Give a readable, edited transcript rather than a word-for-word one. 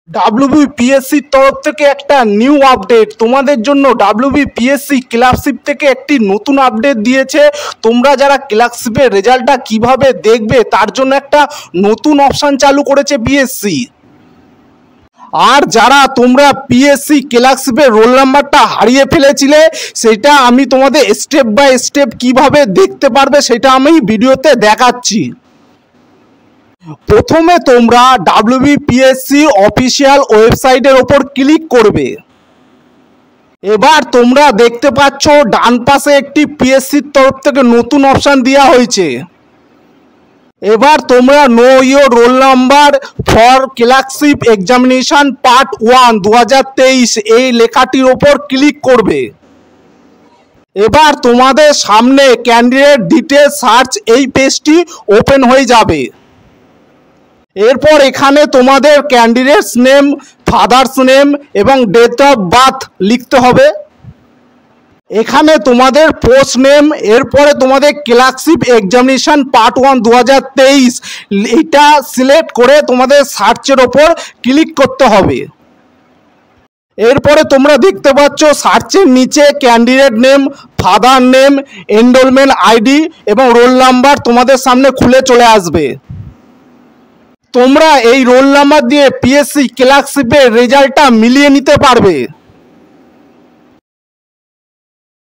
ডাব্লিউবিপিএসসির তরফ থেকে একটা নিউ আপডেট তোমাদের জন্য। ডাব্লিউবিপিএসসি ক্লার্কশিপ থেকে একটি নতুন আপডেট দিয়েছে। তোমরা যারা ক্লার্কশিপের রেজাল্টটা কিভাবে দেখবে তার জন্য একটা নতুন অপশান চালু করেছে পিএসসি। আর যারা তোমরা পিএসসি ক্লার্কশিপের রোল নাম্বারটা হারিয়ে ফেলেছিলে সেটা আমি তোমাদের স্টেপ বাই স্টেপ কিভাবে দেখতে পারবে সেটা আমি ভিডিওতে দেখাচ্ছি। প্রথমে তোমরা ডাব্লিউবিপিএসসি অফিসিয়াল ওয়েবসাইটের ওপর ক্লিক করবে। এবার তোমরা দেখতে পাচ্ছ ডান পাশে একটি পিএসসির তরফ থেকে নতুন অপশান দেওয়া হয়েছে। এবার তোমরা know your roll number for clerkship examination part 1 2023 এই লেখাটির ওপর ক্লিক করবে। এবার তোমাদের সামনে ক্যান্ডিডেট ডিটেলস সার্চ এই পেজটি ওপেন হয়ে যাবে। এরপর এখানে তোমাদের ক্যান্ডিডেটস নেম, ফাদার্স নেম এবং ডেট অফ বার্থ লিখতে হবে। এখানে তোমাদের পোস্ট নেম, এরপরে তোমাদের ক্লার্কশিপ এক্সামিনেশন পার্ট 1 2023 এটা সিলেক্ট করে তোমাদের সার্চের ওপর ক্লিক করতে হবে। এরপরে তোমরা দেখতে পাচ্ছ সার্চের নিচে candidate name, father name, enrolment ID এবং রোল নাম্বার তোমাদের সামনে খুলে চলে আসবে। তোমরা এই রোল নাম্বার দিয়ে পিএসসি ক্লার্কশিপের রেজাল্টটা মিলিয়ে নিতে পারবে।